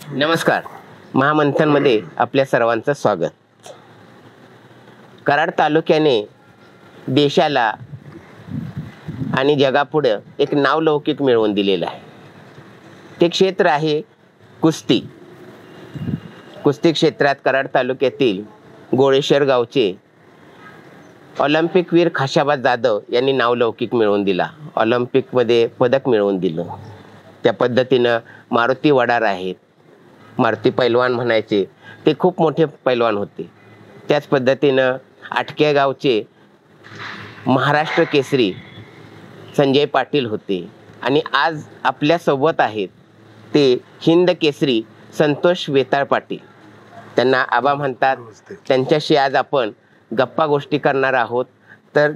नमस्कार. महामंथनमध्ये आपल्या सर्वांचं स्वागत. कराड तालुक्याने देशाला आणि जगापुढे एक नावलौकिक मिळवून दिलेलं आहे. ते क्षेत्र आहे कुस्ती. कुस्ती क्षेत्रात कराड तालुक्यातील गोळेश्वर गावचे ऑलिम्पिकवीर खाशाबा जाधव यांनी नावलौकिक मिळवून दिला. ऑलिम्पिकमध्ये पदक मिळवून दिलं. त्या पद्धतीनं मारुती वडार आहेत, मारुती पैलवान म्हणायचे, ते खूप मोठे पैलवान होते. त्याच पद्धतीनं आटके गावचे महाराष्ट्र केसरी संजय पाटील होते. आणि आज आपल्यासोबत आहेत ते हिंद केसरी संतोष वेताळ पाटील. त्यांना आबा म्हणतात. त्यांच्याशी आज आपण गप्पा गोष्टी करणार आहोत. तर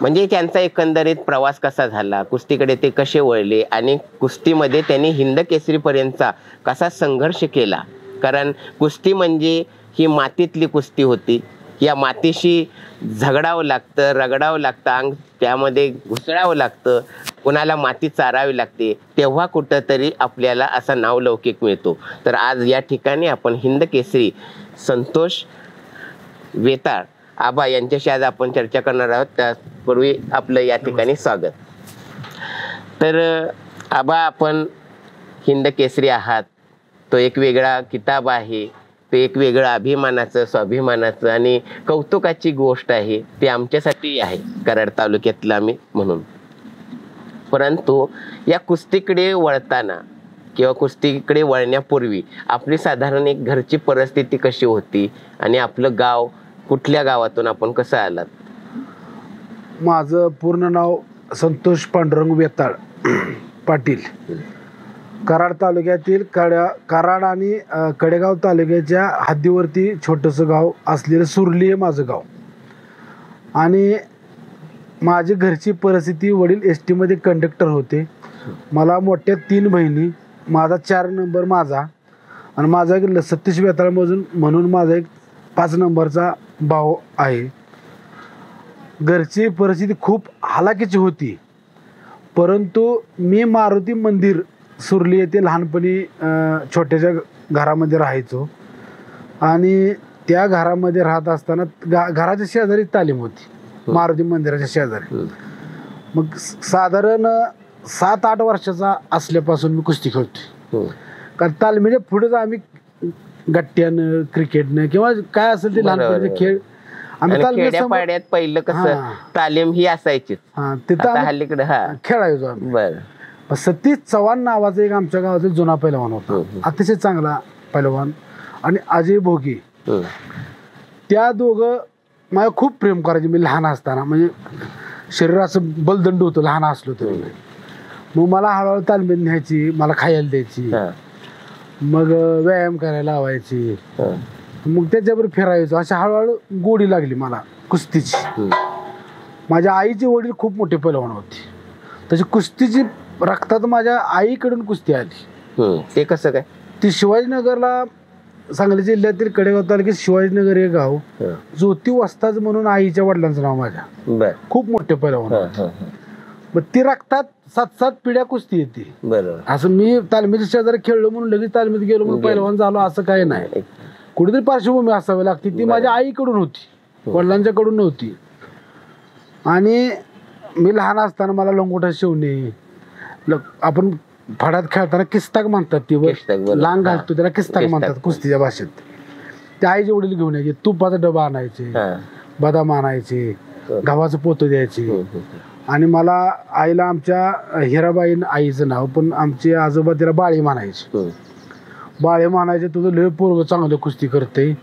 म्हणजे त्यांचा एकंदरीत प्रवास कसा झाला, कुस्तीकडे ते कसे वळले आणि कुस्तीमध्ये त्यांनी हिंद केसरीपर्यंतचा कसा संघर्ष केला. कारण कुस्ती म्हणजे ही मातीतली कुस्ती होती. या मातीशी झगडावं लागतं, रगडावं लागतं, अंग त्यामध्ये घुसळावं लागतं, कोणाला माती चारावी लागते, तेव्हा कुठंतरी आपल्याला असा नावलौकिक मिळतो. तर आज या ठिकाणी आपण हिंद केसरी संतोष वेताळ आबा यांच्याशी आज आपण चर्चा करणार आहोत. त्यापूर्वी आपलं या ठिकाणी स्वागत. तर आबा, आपण हिंद केसरी आहात, तो एक वेगळा किताब आहे, ते एक वेगळं अभिमानाचं, स्वाभिमानाचं आणि कौतुकाची गोष्ट आहे. ते आमच्यासाठी आहे, कराड तालुक्यातलं आम्ही म्हणून. परंतु या कुस्तीकडे वळताना किंवा कुस्तीकडे वळण्यापूर्वी आपली साधारण एक घरची परिस्थिती कशी होती आणि आपलं गाव, कुठल्या गावातून आपण कसं आलात? माझं पूर्ण नाव संतोष पांडुरंग वेताळ पाटील. कराड तालुक्यातील कराड आणि कडेगाव तालुक्याच्या हद्दीवरती छोटंसं गाव असलेलं सुरली आहे माझं गाव. आणि माझी घरची परिस्थिती, वडील एस टीमध्ये कंडक्टर होते. मला मोठ्या 3 बहिणी, माझा 4 नंबर माझा, आणि माझा एक सतीश वेताळ म्हणून माझा एक 5 नंबरचा भाऊ आहे. घरची परिस्थिती खूप हालाकीची होती. परंतु मी मारुती मंदिर सुरली येथे लहानपणी छोट्याशा घरामध्ये राहायचो. आणि त्या घरामध्ये राहत असताना घराच्या शेजारी तालीम होती, मारुती मंदिराच्या शेजारी. मग साधारण 7-8 वर्षाचा असल्यापासून मी कुस्ती खेळतोय. कारण तालमीच्या पुढेच आम्ही गट्ट्यानं, क्रिकेटनं किंवा काय असेल ते लहानपणीचे खेळ खेड्यापाड्यात पहिलं कसं तालीम ही असायची, तिथं हल्लीकडे खेळायचो आम्ही. बरं. सतीश चव्हाण नावाचा एक आमच्या गावाचा जुना पैलवान होता, अतिशय चांगला पैलवान, आणि अजय भोगे. त्या दोघं मला खूप प्रेम करायचे. मी लहान असताना, म्हणजे शरीर असं बलदंड होतं लहान असलो तरी. मग मला हळूहळू तालमीत न्यायची, मला खायला द्यायची, मग व्यायाम करायला लावायची, मग त्याच्यावर फिरायचो. अशा हळूहळू गोडी लागली मला कुस्तीची. माझ्या आईचे वडील खूप मोठे पैलवान होते, त्याची कुस्तीची रक्तात माझ्या आईकडून कुस्ती आली. ते कसं काय? ती शिवाजीनगरला, सांगली जिल्ह्यातील कडेगाव तालुक्यात शिवाजीनगर हे गाव, ज्योती वस्ताज म्हणून आईच्या वडिलांचं नाव माझ्या, खूप मोठे पैलवान. मग ती रक्तात 7-7 पिढ्या कुस्ती येते. बरोबर. असं मी तालमीच्या शेजारी खेळलो म्हणून लगेच तालमीत गेलो म्हणून पैलवान झालो असं काही नाही. कुठेतरी पार्श्वभूमी असावी लागते. ती माझ्या आईकडून होती, वडिलांच्याकडून नव्हती. आणि मी लहान असताना मला लंगोटा शिवणे, आपण फडात खेळताना किस्ताक म्हणतात, ती लांग घालतो त्याला किस्ताक म्हणतात कुस्तीच्या भाषेत. त्या आईचे वडील घेऊन यायचे, तुपाचा डबा आणायचे, बदाम आणायचे, गव्हाचं पोतं द्यायचे. आणि मला आईला, आमच्या हिराबाई आईचं नाव, पण आमचे आजोबा तिला बाळी म्हणायचे. बाळे म्हणायचे, तुझं लय पोरगं चांगलं कुस्ती करते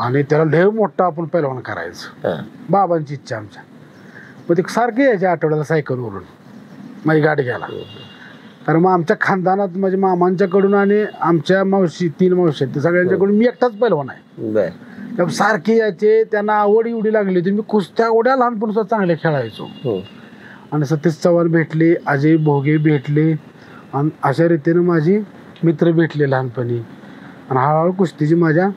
आणि त्याला लय मोठा आपण पैलवान करायचं. बाबांची इच्छा आमच्या. मग ते सारखे यायचे आठवड्याला सायकलवरून माझी गाडी घ्यायला. कारण मग आमच्या खानदानात माझ्या मामांच्याकडून आणि आमच्या मावशी, 3 मावशी आहेत, सगळ्यांच्याकडून मी एकटाच पैलवान आहे. त्यामुळे सारखे यायचे. त्यांना आवड एवढी लागली होती, मी कुस्त्या एवढ्या लहानपणी सुद्धा चांगले खेळायचो. आणि सतीश चव्हाण भेटले, अजय भोगे भेटले, आणि अशा रीतीने माझी मित्र भेटले लहानपणी. आणि हळूहळू कुस्तीची माझ्या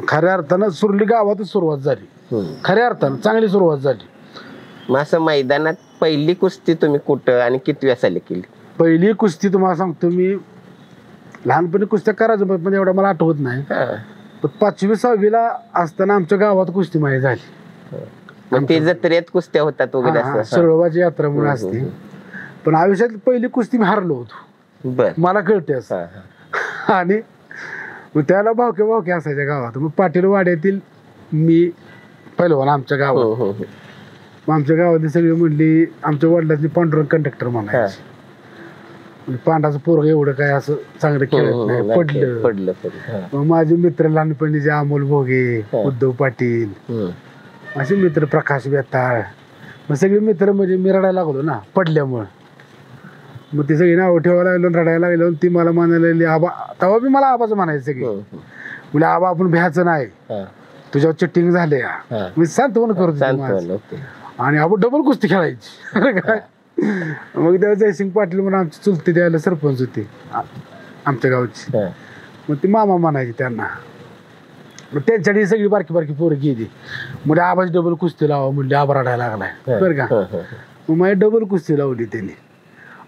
खऱ्या अर्थानं सुरली गावातच सुरुवात झाली. खऱ्या अर्थानं चांगली सुरुवात झाली. मग असं मैदानात पहिली कुस्ती तुम्ही कुठं आणि कितव्या साली केली? पहिली कुस्ती तुम्हाला सांगतो मी लहानपणी कुस्त्या करायचं पण एवढं मला आठवत नाही. पण 5वी 6वीला असताना आमच्या गावात कुस्ती माहिती झाली. मग ते जत्रेत कुस्त्या होतात वगैरे असं? सरोबाची यात्रा म्हणून असते. पण आयुष्यात पहिली कुस्ती मी हारलो होतो, मला कळते असं. आणि मग त्याला भावके असायच्या गावात. मग पाटील वाड्यातील मी पहिलवान आमच्या गावात. मग आमच्या गावातली सगळी म्हणली, आमच्या वडिलांनी पांडुरंग कंडक्टर म्हणायचे. पांडाचं पोरग एवढं काय असं चांगलं खेळत नाही, पडलं. मग माझे मित्र लहानपणीचे अमोल भोगे, उद्धव पाटील, असे मित्र, प्रकाश बेताळ, मग सगळे मित्र म्हणजे मी रडायला लागलो ना पडल्यामुळं. मग ती सगळी नावं ठेवायला लागलो, रडायला लागलो. ती मला म्हणायला लागली आबा, तेव्हा बी मला आबाचं म्हणायचं सगळी. म्हणजे आबा आपण भ्यायचं नाही, तुझ्यावर चिट्टिंग झाले. मी सांत्वन करतो. आणि आबा डबल कुस्ती खेळायची काय. मग तेव्हा जयसिंग पाटील म्हणून आमची चुलती द्यायला सरपंच होते आमच्या गावची. मग ती मामा म्हणायची त्यांना. मग त्यांच्याकडे सगळी बारकी पोरं गेली. म्हणजे आबाची डबल कुस्ती लावा म्हणजे आबा रडायला लागलाय बरं का. मग माझी डबल कुस्ती लावली त्यांनी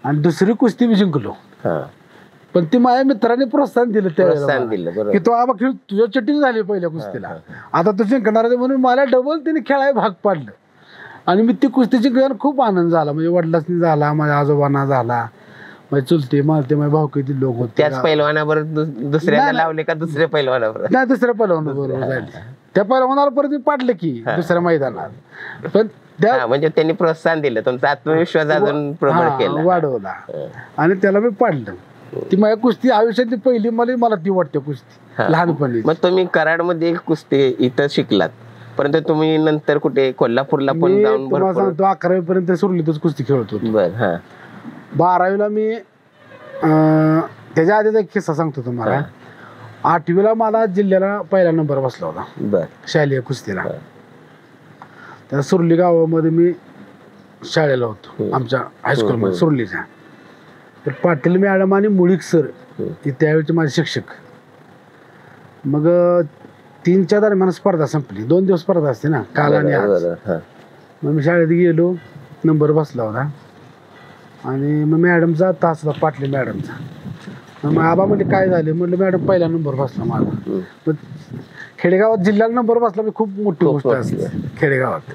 आणि दुसरी कुस्ती मी जिंकलो. पण ती माझ्या मित्राने प्रोत्साहन दिलं त्यावेळेला की तो आबा खेळ, तुझ्या चटिंग झाली पहिल्या कुस्तीला, आता तू जिंकणार आहे. म्हणून मला डबल त्यांनी खेळायला भाग पाडलं. आणि मी ती कुस्ती जिंकल्यावर खूप आनंद झाला. म्हणजे वडिलांनी झाला, माझ्या आजोबांना झाला, माझे चुलते मालते, माझ्या भावकीतील लोक होते. त्याच पैलवानावर दुसऱ्या लावले का दुसऱ्या पैलवानावर? नाही, दुसऱ्या पैलवानाबरोबर झाले. त्या पैलवानाला परत मी पाडलं की दुसऱ्या मैदानात. पण म्हणजे त्यांनी प्रोत्साहन दिलं, तुमचा आत्मविश्वास अजून प्रबळ केला, वाढवला. आणि त्याला मी पाडलं. ती माझ्या कुस्ती आयुष्यातली पहिली मला ती वाटते कुस्ती लहानपणी. मग तुम्ही कराडमध्ये कुस्ती इथं शिकलात, परंतु तुम्ही नंतर कुठे कोल्हापूरला पण जाऊन? तुम्हाला सांगतो 11वी पर्यंत सुरलीतच कुस्ती खेळत होतो. 12वीला मी त्याच्या आधीचा एक किस्सा सांगतो तुम्हाला. 8वीला मला जिल्ह्याला पहिला नंबर बसला होता शालेय कुस्तीला. त्या सुरली गावामध्ये मी शाळेला होतो, आमच्या हायस्कूलमध्ये सुरलीच्या. तर पाटील मॅडम आणि मुळीक सर हे त्यावेळेचे माझे शिक्षक. मग 3च्या दरम्यान स्पर्धा संपली. 2 दिवस स्पर्धा असते ना, काल आणि आज. मग मी शाळेत गेलो, नंबर बसला होता. आणि मग मॅडमचा तास होता, पाटील मॅडमचा. मग आबा म्हणजे काय झाले, म्हटलं मॅडम पहिला नंबर बसला माझा. मग खेडेगावात जिल्ह्याला नंबर बसला म्हणजे खूप मोठी गोष्ट असते खेडेगावात.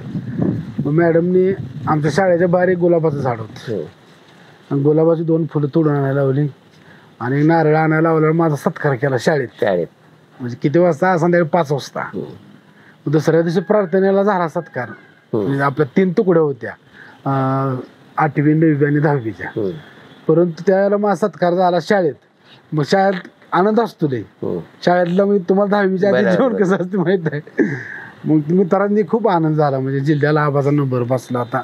मग मॅडमनी आमच्या शाळेच्या बाहेर एक गुलाबाचं झाड होतं आणि गुलाबाची 2 फुलं तोडून आणायला लावली आणि नारळ आणायला लावल्यावर माझा सत्कार केला शाळेत. म्हणजे किती वाजता? संध्याकाळी 5 वाजता. दुसऱ्या दिवशी प्रार्थनेला झाला सत्कार. म्हणजे आपल्या 3 तुकड्या होत्या, 8वी 9वी आणि 10वीच्या. परंतु त्यावेळेला माझा सत्कार झाला शाळेत. मग शाळेत आनंद असतो रे शाळेतला. मी तुम्हाला 10वीच्या आधी जेवण कसं असते माहित आहे. मग मित्रांनी खूप आनंद झाला. म्हणजे जिल्ह्याला आबाचा नंबर बसला, आता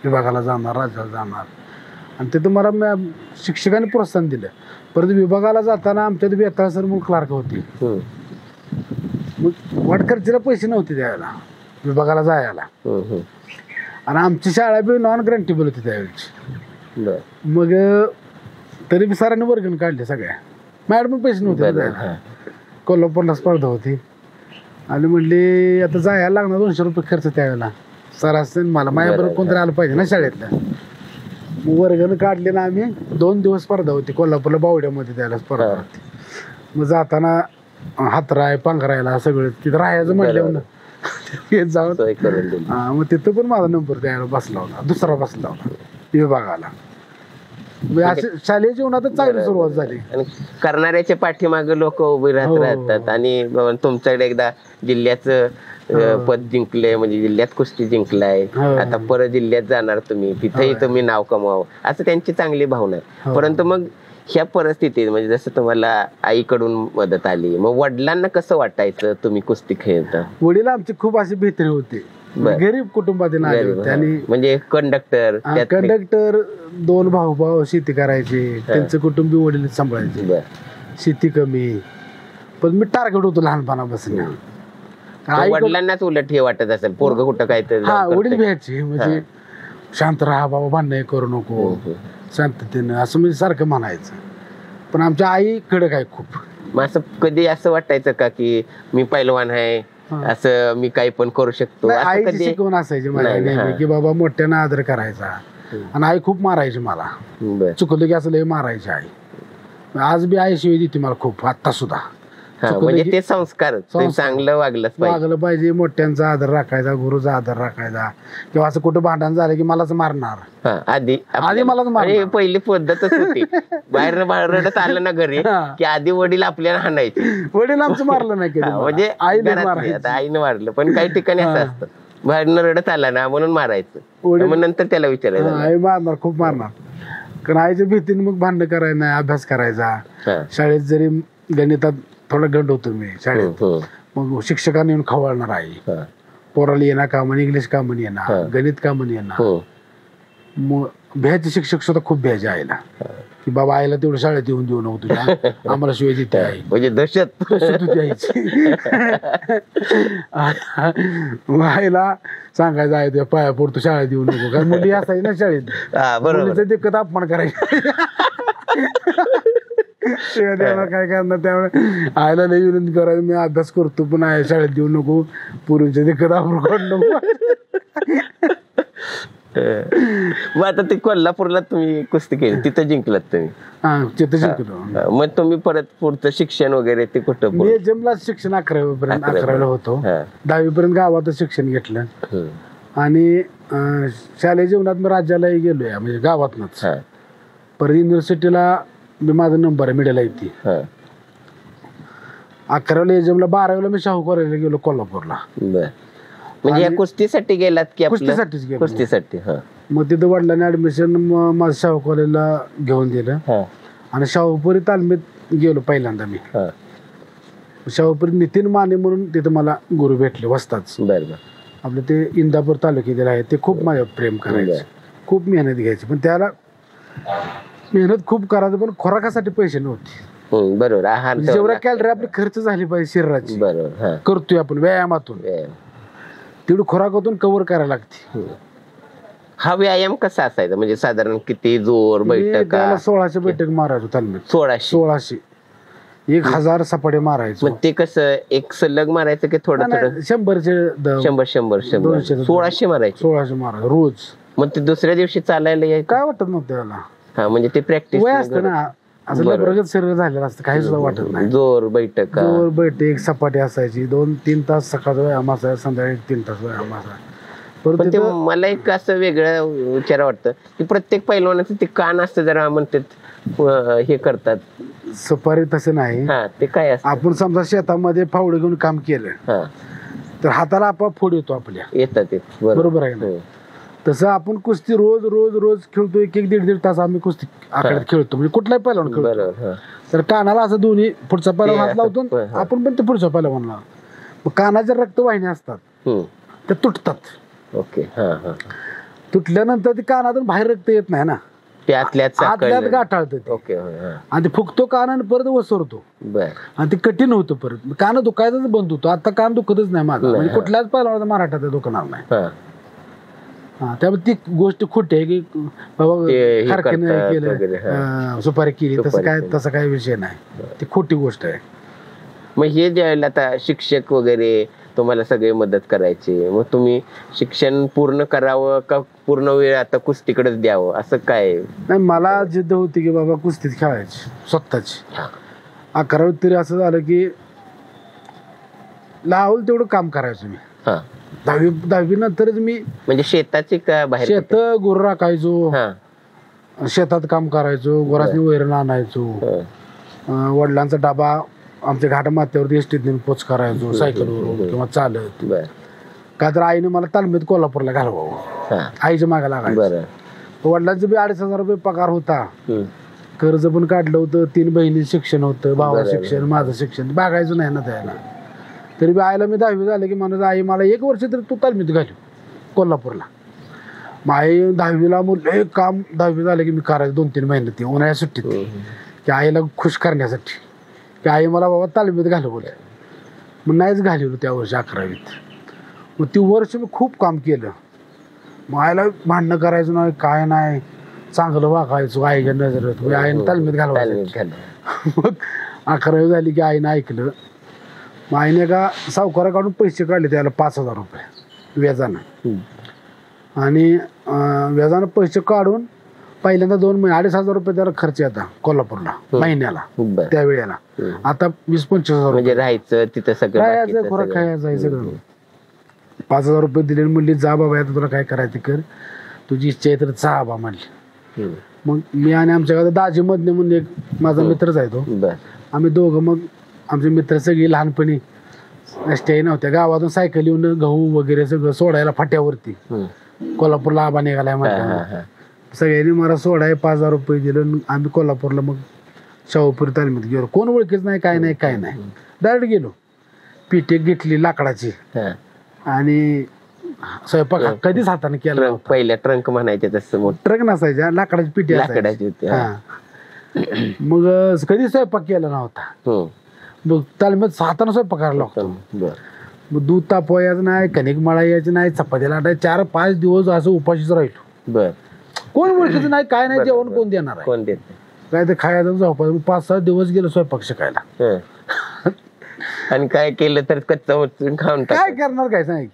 विभागाला जाणार, राज्याला जाणार. आणि ते तुम्हाला शिक्षकांनी प्रोत्साहन दिलं. परत विभागाला जाताना आमच्यात बेताळ सर म्हणून क्लार्क होते. मग वाटखर्चीला पैसे नव्हते त्यावेळेला विभागाला जायला. आणि आमची शाळा बी नॉन ग्रँटेबल होती त्यावेळेची. मग तरी बी सरांनी वर्गण काढले सगळ्या. मॅडम पैसे नव्हते जायला. कोल्हापूरला स्पर्धा होती आणि म्हणले आता जायला लागणार 200 रुपये खर्च त्यावेळेला. सर असं मला माझ्याबरोबर कोणतरी आलं पाहिजे ना शाळेतलं. मग वर्गण काढले ना आम्ही. 2 दिवस स्पर्धा होती कोल्हापूरला, बावड्यामध्ये त्याला स्पर्धा होती. मग जाताना हातराय पांघरायला सगळं तिथं राहायचं म्हणलं जाऊन. मग तिथं पण माझा नंबर त्याला बसला होता, दुसरा बसला होता विभागाला. शालेय जीवनातच चांगली सुरुवात झाली. आणि करणाऱ्याच्या पाठीमागे लोक उभे राहतात. आणि तुमच्याकडे एकदा जिल्ह्याचं पद जिंकलंय, म्हणजे जिल्ह्यात कुस्ती जिंकलाय, आता परत जिल्ह्यात जाणार तुम्ही, तिथेही तुम्ही नाव कमावं, असं त्यांची चांगली भावना आहे. परंतु मग ह्या परिस्थितीत म्हणजे जसं तुम्हाला आईकडून मदत आली, मग वडिलांना कसं वाटायचं तुम्ही कुस्ती खेळता? वडील आमचे खूप असे भित्री होते, गरीब कुटुंबातील आले होते. आणि म्हणजे कंडक्टर 2 भाऊ शेती करायचे, त्यांचं कुटुंब वडील सांभाळायचे. शेती कमी, पण मी टार्गेट होतो लहानपणापासून. वडिलांनाच उलट हे वाटत असेल, पोरग कुठं काय तर. वडील भ्यायचे, म्हणजे शांत राहा बाबा, भांडण करू नको, शांततेनं, असं म्हणजे सारखं म्हणायचं. पण आमच्या आई कडक आहे खूप. मग असं कधी असं वाटायचं का की मी पैलवान आहे, असं मी काही पण करू शकतो? आईची शिकवण असायची मला की बाबा मोठ्यानं आदर करायचा. आणि आई खूप मारायची मला, चुकलं की असं लय मारायची आई. आज बी आई शिवाय देते मला खूप, आता सुद्धा. म्हणजे ते संस्कार चांगलं वागलंच वागलं पाहिजे, मोठ्यांचा आदर राखायचा, गुरुचा आदर राखायचा, किंवा असं कुठं भांडण झालं की मलाच मारणार. आधी मलाच मारणार. पहिली पद्धतच होती. बाहेर रडत आलं ना घरी की आधी वडील आपल्याला हाणायचे. वडील आमचं मारलं नाही कधी, म्हणजे आईने मारलं. पण काही ठिकाणी असं असतं, बाहेरनं रडत आला ना म्हणून मारायचं, मग नंतर त्याला विचारायचं. आई मारणार, खूप मारणार. कारण आईच्या भीतीने मग भांडण करायचं नाही, अभ्यास करायचा. शाळेत जरी गणितात थोडा गंड होतो मी शाळेत, मग शिक्षकांनी येऊन खवळणार. आई पोराला येणार का म्हणे, इंग्लिश का म्हणे येणार, गणित का म्हणे येणार. मग भ्यायचे शिक्षक सुद्धा खूप भ्यायचे आईला, की बाबा आईला तेवढं शाळेत येऊन देऊ नको तुझ्या, आम्हाला शिवाय देते आई. म्हणजे दहशत द्यायची. आईला सांगायचं आहे तुझ्या पाया पडतो शाळेत येऊ नको, कारण मुली असायची ना शाळेत, मुलीचा दिक्कत अपमान करायची. काय करणार, त्यामुळे आईला लई विनंती करायचं, मी अभ्यास करतो पण आहे शाळेत देऊ नको, पुरींच्या दिक्कत आपण काढू नको. मग आता ते कोल्हापूरला तुम्ही कुस्ती केली, तिथं जिंकलात तुम्ही? तिथं जिंकलो. मग तुम्ही परत पुढचं शिक्षण वगैरे ते कुठं? मी जमला शिक्षण 11वी पर्यंत, 11वीला होतो. 10वी पर्यंत गावातच शिक्षण घेतलं. आणि शालेय जीवनात मी राज्यालाही गेलोय, म्हणजे गावातनच. परत युनिव्हर्सिटीला मी माझा नंबर आहे, मिडल आहे ती. 11वीला एजमला, 12वीला मी शाहू कॉलेजला गेलो कोल्हापूरला. म्हणजे या कुस्तीसाठी गेलात की? कुस्तीसाठीच गेलो. कुस्तीसाठी. मग तिथं वडिलांनी ऍडमिशन माझं शाहू कॉलेजला घेऊन दिलं, आणि शाहूपुरी तालमीत गेलो पहिल्यांदा मी. शाहूपुरी नितीन माने म्हणून तिथं मला गुरु भेटले, वस्ताच. आपलं ते इंदापूर तालुक्यातील आहे, ते खूप माझ्यावर प्रेम करायचे, खूप मेहनत घ्यायची. पण त्याला मेहनत खूप करायचं, पण खोराकासाठी पैसे नव्हते. बरोबर. जेवढा कॅलरी आपली खर्च झाली पाहिजे शरीराची, करतोय आपण व्यायामातून, तेवढी खोराकातून कव्हर करायला लागते. हा व्यायाम कसा असायचा, म्हणजे साधारण किती जोर बैठक? 1600 बैठक मारायचो तालमीत. 1600 1000 सपाटे मारायचो. मग ते कसं एक सलग मारायचं की थोडं थोडं? 100 1600 मारायचं. 1600 मारायचं रोज. मग ते दुसऱ्या दिवशी चालायला यायचं? काय वाटत नव्हतं त्याला. म्हणजे ते प्रॅक्टिस वय असतं ना, असं प्रगत शरीर झालेलं असतं, काही सुद्धा वाटत नाही. जोर बैठक, जोर बैठक सपाटी असायची. 2-3 तास सकाळचा व्यायाम असायचा, संध्याकाळी 3 तास व्यायाम असायचा. पण ते मला एक असं वेगळं विचार वाटतं की प्रत्येक पैलवानाचं ते कान असतं, जरा म्हणतात हे करतात. सुपारी तसं नाही. ते काय असतं, आपण समजा शेतामध्ये फावडे घेऊन काम केलं तर हाताला आपोआप फोड येतो आपल्या, येतात. बरोबर आहे ना? तसं आपण कुस्ती रोज रोज रोज खेळतो, 1-1.5 तास आम्ही कुस्ती आखाड्यात खेळतो, म्हणजे कुठलाही पैलवान खेळतो. तर कानाला असं दोन्ही पुढचा पैलवान हात लावतो, आपण पण ते पुढच्या पैलवानला. मग कानाच्या रक्तवाहिन्या असतात त्या तुटतात. तुटल्यानंतर ते कानातून बाहेर रक्त येत नाही ना, आतल्यात गाठाळतं ते, आणि ते फुगतो कान आणि परत वसरतो, आणि ते कठीण होतं. परत कान दुखायचंच बंद होतो. आता कान दुखतच नाही माझं, म्हणजे कुठल्याच पैलवानाचा मराठात दुखणार नाही. त्यामुळे ती गोष्ट खोटी आहे की बाबा कारखाने केलं, सुपारी केली, तसं काही विषय नाही. ती खोटी गोष्ट आहे. मग हे ज्यावेळेला आता शिक्षक वगैरे तुम्हाला सगळे मदत करायचे, मग तुम्ही शिक्षण पूर्ण करावं का पूर्ण वेळ आता कुस्तीकडेच द्यावं, असं काय? नाही, मला जिद्द होती की बाबा कुस्तीत खेळायची स्वतःची. 11वीत तरी असं झालं की लावलं तेवढं काम करायचो मी. 10वी नंतरच मी, म्हणजे शेताची का बाहेर? शेत गुरं राखायचो, शेतात काम करायचो, गुरांनी वैरण आणायचो, वडिलांचा डबा आमच्या घाट माथ्यावरती एसटीत नेऊन पोच करायचो, सायकलवर किंवा चालत. का तर आईने मला तालमीत कोल्हापूरला घालवावं, आईच्या मागे लागायचं. वडिलांचं बी 2,500 रुपये पगार होता, कर्ज पण काढलं होतं, 3 बहिणी शिक्षण होतं, भावाचं शिक्षण, माझं शिक्षण बघायचं नाही ना त्याला. तरी बी आईला मी 10वी झालं की म्हणत, आई मला 1 वर्ष तरी तू तालमीत घालू कोल्हापूरला. मग आई 10वीला म्हणलं काम, 10वी झालं की मी करायचं 2-3 महिने ते उन्हाळ्या सुट्टीत, की आईला खुश करण्यासाठी, की आई मला बाबा तालमीत घालू बोल. मग नाहीच घालवलं त्या वर्षी 11वीत. मग ती वर्ष मी खूप काम केलं. मग आईला भांडणं करायचं नाही, काय नाही, चांगलं वागायचो आईच्या नजरेत. मी आईने तालमीत घालवायचं. मग 11वी झाली की आईनं ऐकलं. मग आईने एका सावकाराकडून पैसे काढले त्याला 5,000 रुपये व्याजानं, आणि व्याजानं पैसे काढून पहिल्यांदा 2,000-2,500 रुपये त्याला खर्च येता कोल्हापूरला महिन्याला बरं. त्यावेळेला. आता 20-25,000 म्हणजे राहायचं तिथं सगळं राहायचं बाकीचं खोरं सगळं. खायचं सगळं. 5,000 रुपये दिले म्हणली जा बाबा आता तुला काय करायचं कर, तुझी इच्छा आहे तर जा बा म्हणली. मग मी आणि आमच्या गावात दाजी मधने म्हणून एक माझा मित्रच आहे तो, बरं. आम्ही दोघं मग आमचे मित्र सगळी लहानपणी रस्त्याही नव्हत्या, गावातून सायकल येऊन गहू वगैरे सगळं सोडायला फाट्यावरती. कोल्हापूरला आबा निघालाय म्हटलं, सगळ्यांनी मला सोडाय 5,000 रुपये दिलं. आम्ही कोल्हापूरला मग शाहूपुरी तालमीत गेलो. कोण ओळखीच नाही काय नाही काय नाही, डायरेक्ट गेलो. पीठ घेतली लाकडाची आणि स्वयंपाक कधीच हाताने केला. पहिल्या ट्रंक म्हणायचे तसं, ट्रक नसायच्या, लाकडाची पिठी लाकडाची होती. मग कधी स्वयंपाक केला नव्हता. मग तालमीत हाताने स्वयंपाक करायला लागतो. मग दूध तापवायचं नाही, कणिक मळायची नाही, चपाती लाटायची. 4-5 दिवस असं उपाशीच राहिलो. बर. कोण ओळखीचं नाही काय नाही, जेवण कोण देणार आहे, कोण देत काय ते खायचं झोपायचं. 5-6 दिवस गेलो स्वयंपाक शिकायला. आणि काय केलं तर कच्चा खाऊन काय करणार काय सांग.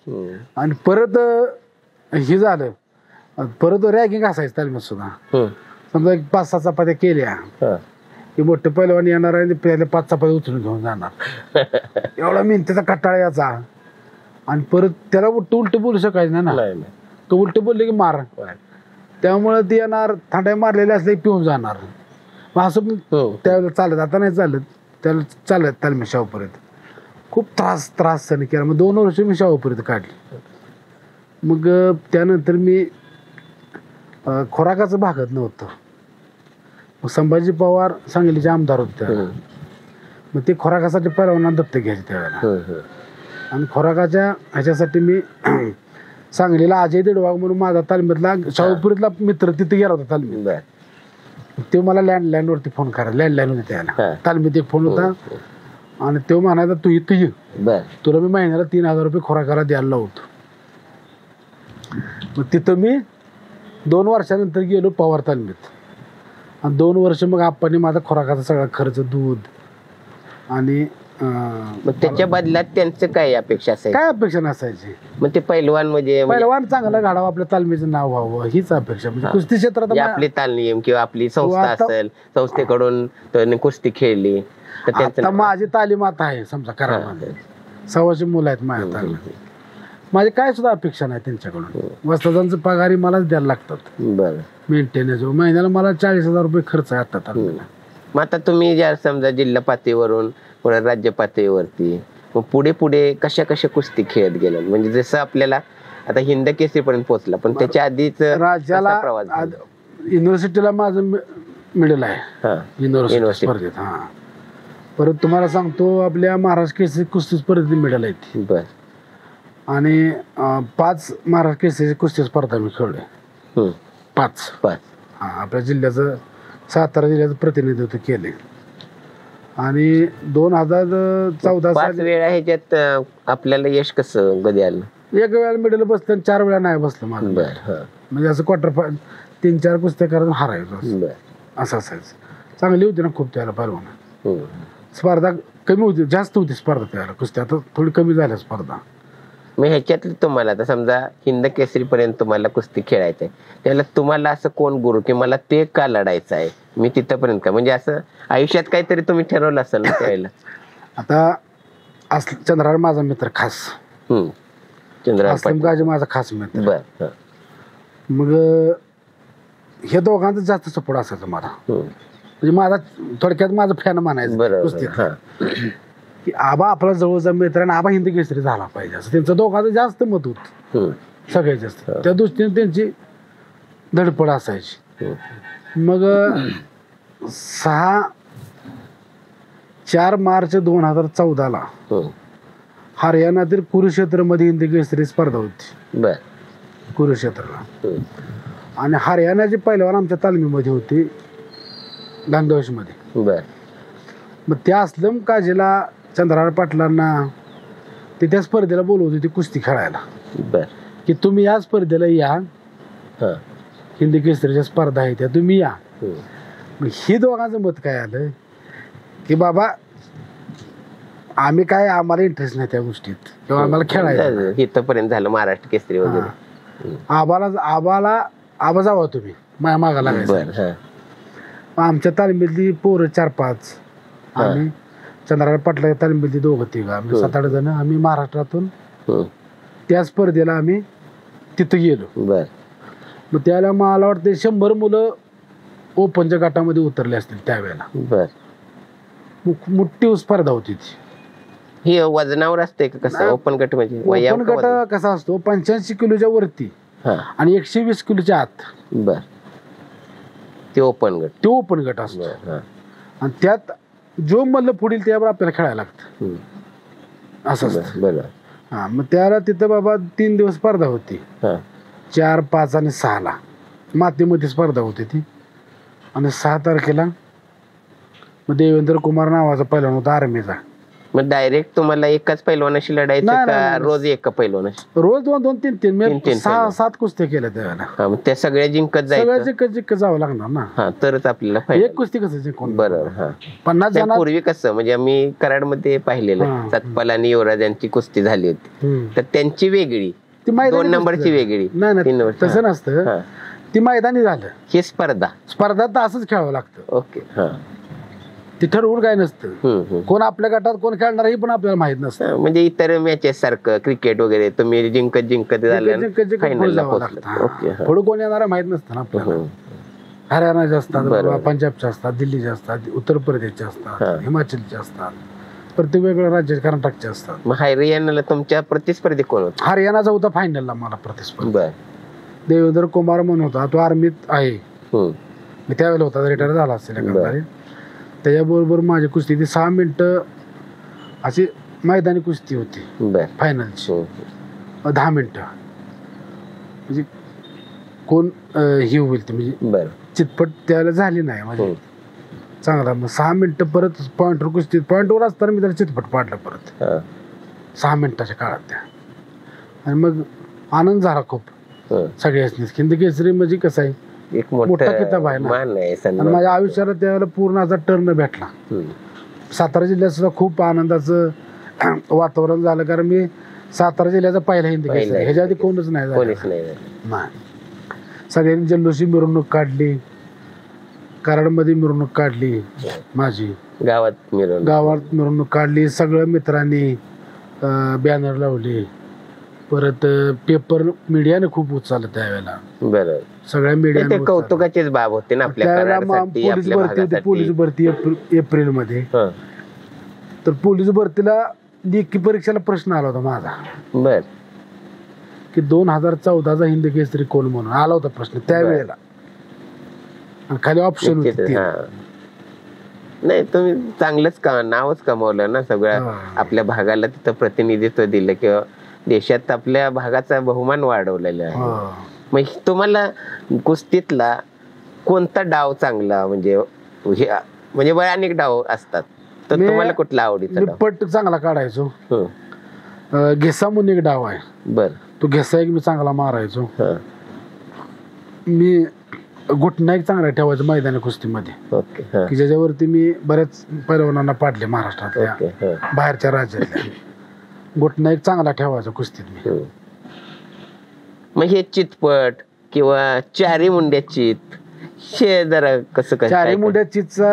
आणि परत हे झालं, परत रॅगिंग असायचं तालमीत सुद्धा. समजा 5-6 चपात्या केल्या की मोठे पहिलवान येणार आहे, पहिले 5 चपात्या उचलून घेऊन जाणार. एवढा मेहनतीचा कटाळा याचा. आणि परत त्याला उलट बोलू शकायचं नाही ना, तो उलट बोलले की मार. त्यामुळे ती येणार, थांडाय मारलेले असले पिऊन जाणार. मग असं त्यावेळेला चालत, आता नाही चालत, त्याला चालत तालमी शाहूपुरीत. खूप त्रास सहन केला. मग 2 वर्ष मी शाहूपुरीत काढली. मग त्यानंतर मी खोराकाचं भागत नव्हतं. मग संभाजी पवार सांगलीचे आमदार होते, मग ते खोराकासाठी परवाना दत्तक घ्यायचे त्यावेळेला. आणि खोराकाच्या ह्याच्यासाठी मी सांगलीला अजय देडवाग म्हणून माझा तालमीतला शाहूपुरीतला मित्र तिथे गेला होता तालमीत. ते मला लँडलाईन वरती फोन करायला, लँडलाईन होती त्याला, तालमीत एक फोन होता. आणि तो म्हणायचा तू इथं ये, तुला मी महिन्याला 3,000 रुपये खोराकाला द्यायला लावतो. मग तिथं मी 2 वर्षानंतर गेलो पवार तालमीत. आणि 2 वर्ष मग आप्पांनी माझा खोराकाचा सगळा खर्च, दूध आणि मग त्याच्या बदल्यात त्यांचं काय अपेक्षा असायची? काय अपेक्षा नसायची. मग ते पैलवान म्हणजे पहिलवान चांगला घडावं, आपल्या तालमीचं नाव व्हावं, हीच अपेक्षा. म्हणजे कुस्ती क्षेत्रात आपली तालीम किंवा आपली संस्था असेल, संस्थेकडून कुस्ती खेळली तर आता माझी तालीम आता आहे समजा करा, 100 मुलं आहेत माझ्या तालीम. माझी काय सुद्धा अपेक्षा नाही त्यांच्याकडून. वस्तादांचं पगारी मलाच द्यायला लागतात. बरं. मेंटेनन्स महिन्याला मला 40,000 रुपये खर्च आहे आता तालमीला. मग आता तुम्ही ज्या समजा जिल्हा पातळीवरून पुढे राज्य पातळीवरती, मग पुढे कशा कुस्ती खेळत गेला? म्हणजे जसं आपल्याला आता हिंद केसरी पर्यंत पोहोचला, पण त्याच्या आधीच राज्याला प्रवास युनिव्हर्सिटीला माझं मिडल आहे युनिव्हर्सिटी स्पर्धेत. परत तुम्हाला सांगतो आपल्या महाराष्ट्र केसरी कुस्ती स्पर्धेत मिडल आहे. बर. आणि 5 महाराष्ट्र केसरी कुस्ती स्पर्धा मी खेळलोय. 5 आपल्या जिल्ह्याचं, सातारा जिल्ह्याचं प्रतिनिधित्व केले. आणि 2014 5 वेळा ह्याच्यात आपल्याला यश कसं कधी आलं? एक वेळा मिडल बसलं, 4 वेळा नाही बसलं माझं. म्हणजे असं क्वार्टर फायनल 3-4 कुस्त्या करून हारायचं असं असायचं. चांगली होती ना खूप त्याला परवाना. स्पर्धा कमी होती, जास्त होती स्पर्धा त्याला कुस्ती. आता थोडी कमी झाल्या स्पर्धा. मग ह्याच्यातली तुम्हाला आता समजा हिंद केसरी पर्यंत तुम्हाला कुस्ती खेळायचंय, त्याला तुम्हाला असं कोण गुरु की मला ते का लढायचं आहे, मी तिथपर्यंत का, म्हणजे असं आयुष्यात काहीतरी तुम्ही ठरवलं असेल ना त्यावेळेला? आता चंद्रार माझा मित्र खास, चंद्रार माझा खास मित्र. मग हे दोघांचा जास्त सपोर्ट असायचा मला. म्हणजे माझा थोडक्यात माझं फॅन म्हणायचं की आबा आपला जवळचा मित्र आणि आबा हिंद केसरी झाला पाहिजे, असं त्यांचं दोघांचं जास्त मत होत सगळ्यात जास्त. त्या दृष्टीने त्यांची धडपड असायची. मग 4 मार्च 2014 हरियाणातील कुरुक्षेत्र मध्ये हिंद केसरी स्पर्धा होती. कुरुक्षेत्रला. आणि हरियाणाचे पहिलवान आमच्या तालमीमध्ये होते, गांधवश मध्ये. मग त्या असलम काजीला, चंद्रार पाटलांना ते त्या स्पर्धेला बोलवत होते कुस्ती खेळायला, की तुम्ही या स्पर्धेला या, हिंदी केसरीच्या स्पर्धा आहे त्या, तुम्ही या. मग ही दोघांचं मत काय आलं की बाबा आम्ही काय, आम्हाला इंटरेस्ट नाही त्या गोष्टीत, किंवा आम्हाला खेळायचं. इथपर्यंत झालं महाराष्ट्र केसरी वगैरे. आबा जावा तुम्ही, माझ्या मागा लागायचं. आमच्या तालमीतली पोरं 4-5, आम्ही चंद्रकांत पाटला तालमीतली 2-3, आम्ही 7-8 जण, आम्ही महाराष्ट्रातून त्या स्पर्धेला आम्ही तिथं गेलो. मग त्याला मला वाटतं 100 मुलं ओपनच्या गटामध्ये उतरले असतील त्यावेळेला. मोठी स्पर्धा होती ती. ही वजनावर असते का कसं ओपन गट म्हणजे? ओपन गट कसा असतो 85 किलोच्या वरती आणि 120 किलोच्या आत. ते ओपन गट असतो. आणि त्यात जो मल्ल पुढील त्यावर आपल्याला खेळायला लागतं असं असतं. हा, मग त्याला तिथं बाबा 3 दिवस स्पर्धा होती. 4, 5 आणि 6ला मातीमध्ये स्पर्धा होती ती. आणि 6 तारखेला मग देवेंद्र कुमार नावाचा पैलवान होता आर्मीचा. मग डायरेक्ट तुम्हाला एकाच पैलवानाशी लढायचं का रोज एका पैलवानाशी? रोज 2-2, 3-3 6-7 कुस्त्या केल्या त्यावेळेला. मग त्या सगळ्या जिंकत जिंकत जावं लागणार ना. तरच आपल्याला एक कुस्ती कसं जिंकून. बरोबर. 50 जण. पूर्वी कसं म्हणजे आम्ही कराडमध्ये पाहिलेलं सतपाल आणि युवराज यांची कुस्ती झाली होती, तर त्यांची वेगळी, 2 नंबरची वेगळी. नाही तसं नसतं, ती मैदानी झालं. ही स्पर्धा तर असंच खेळावं लागतं. ओके. ते ठरवून काय नसतं. कोण आपल्या गटात कोण खेळणार हे पण आपल्याला माहित नसतं. म्हणजे इतर मॅचेस सारखं क्रिकेट वगैरे तुम्ही जिंकत पुढे कोण येणार माहित नसतं ना आपल्याला. हरियाणाचे असतात, पंजाबचे असतात, दिल्लीचे असतात, उत्तर प्रदेशचे असतात, हिमाचलचे असतात, प्रत्येक वेगवेगळ्या राज्याचे, कर्नाटकचे असतात. मग हरियाणाला तुमच्या प्रतिस्पर्धी कोण होता? हरियाणाचा होता फायनलला मला प्रतिस्पर्धी. देवेंद्र कुमार म्हणून होता, तो आर्मीत आहे. मी त्यावेळेला होता, रिटायर झाला असेल. त्याच्याबरोबर माझी कुस्ती ती 6 मिनिटं अशी मैदानी कुस्ती होती फायनलची. 10 मिनिटं म्हणजे कोण हे होईल ते म्हणजे चितपट त्याला झाली नाही म्हणजे चांगला. मग 6 मिनिटं परत पॉईंटवर कुस्ती, पॉईंटवर असताना मी त्याला चितपट पाडलं परत 6 मिनिटाच्या काळात त्या. आणि मग आनंद झाला खूप सगळ्याच. हिंद केसरी म्हणजे कसं आहे एक मोठा किताब आहे ना. आणि माझ्या आयुष्याला त्यावेळेला पूर्ण असा टर्न भेटला. सातारा जिल्ह्यात सुद्धा खूप आनंदाचं वातावरण झालं, कारण मी सातारा जिल्ह्याचा पहिला हिंद केसरी, ह्याच्या आधी कोणच नाही झालं. सगळ्यांनी जल्लोषी मिरवणूक काढली, कराडमध्ये मिरवणूक काढली माझी, गावात मिरवणूक काढली. सगळ्या मित्रांनी बॅनर लावले. परत पेपर मीडियाने खूप उचललं त्यावेळेला. सगळ्या मीडिया कौतुकाचीच बाब होते ना आपल्या. पोलीस भरती होती, पोलीस भरती एप्रिलमध्ये. तर पोलीस भरतीला लेखी परीक्षेला प्रश्न आला होता माझा की 2014चा हिंद केसरी कोण म्हणून आला होता प्रश्न त्यावेळेला. आणि खाली ऑप्शन होते. नाही तुम्ही चांगलंच नावच कमावलं ना सगळ्या आपल्या भागाला तिथं प्रतिनिधित्व दिलं किंवा देशात आपल्या भागाचा बहुमान वाढवलेला आहे. मग तुम्हाला कुस्तीतला कोणता डाव चांगला म्हणजे अनेक डाव असतात, तर तुम्हाला कुठला आवडीचा? पट चांगला काढायचो. घेसा म्हणून एक डाव आहे, तो घेसा एक मी चांगला मारायचो. मी घुटना एक चांगला ठेवायचो मैदानी कुस्तीमध्ये, की ज्याच्यावरती मी बऱ्याच पैलवानांना पाडले महाराष्ट्रातल्या, बाहेरच्या राज्यातल्या. घुटना एक चांगला ठेवायचा कुस्तीत मी. मग हे चितपट किंवा चारी मुंड्या चित हे जरा कसं काय? चारी मुंड्या चितचा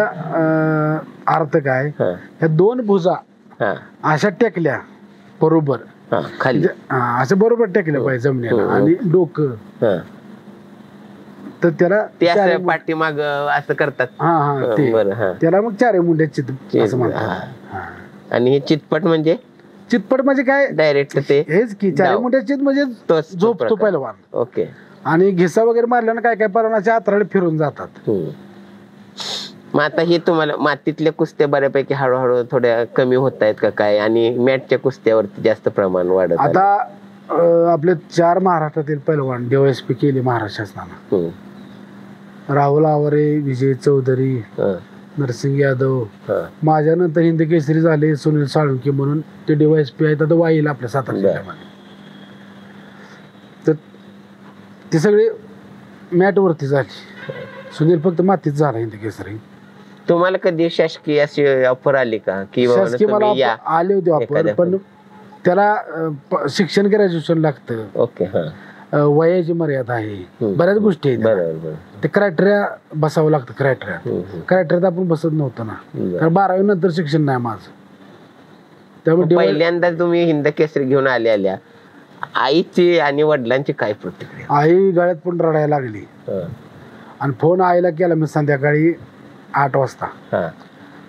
अर्थ काय? ह्या 2 भुजा अशा टेकल्या बरोबर खाली, असं बरोबर टेकल्या पाहिजे जमिनीला, आणि डोकं तर त्याला पाठीमाग असं करतात. त्याला मग चारी मुंड्या चित असं म्हणतात. आणि हे चितपट म्हणजे? चितपट म्हणजे काय? डायरेक्ट ते हेच की चारी मुंड्या चित म्हणजे झोपतो पैलवान. ओके. आणि घिसा वगैरे मारल्यानं काय काय पैलवानाच्या हाताला फिरून जातात. मग आता हे तुम्हाला मातीतल्या कुस्त्या बऱ्यापैकी हळूहळू थोड्या कमी होत आहेत का काय, आणि मॅटच्या कुस्त्यावरती जास्त प्रमाण वाढत? आता आपले 4 महाराष्ट्रातील पैलवान DYSP केले महाराष्ट्र शासनानं. राहुल आवारे, विजय चौधरी, नरसिंग यादव. माझ्यानंतर हिंद केसरी झाले सुनील साळुंके म्हणून, ते DYSP आहेत आता वाईल आपल्या सातारा जिल्ह्यामध्ये. तर ते सगळे मॅट वरती झाले. सुनील फक्त मातीत झाला हिंद केसरी. तुम्हाला कधी शासकीय अशी ऑफर आली का? की शासकीय मला आले होते ऑफर, पण त्याला शिक्षण ग्रॅज्युएशन लागतं. ओके. वयाची मर्यादा आहे, बऱ्याच गोष्टी आहेत. बरोबर. ते क्रायटेरिया बसावं लागतं. क्रायटेरियात आपण बसत नव्हतं ना, कारण 12वी नंतर शिक्षण नाही माझं. त्यामुळे पहिल्यांदा तुम्ही हिंद केसरी घेऊन आल्या आईची आणि वडिलांची काय प्रतिक्रिया? आई गळ्यात पण रडायला लागली आणि फोन आईला केला मी संध्याकाळी 8 वाजता,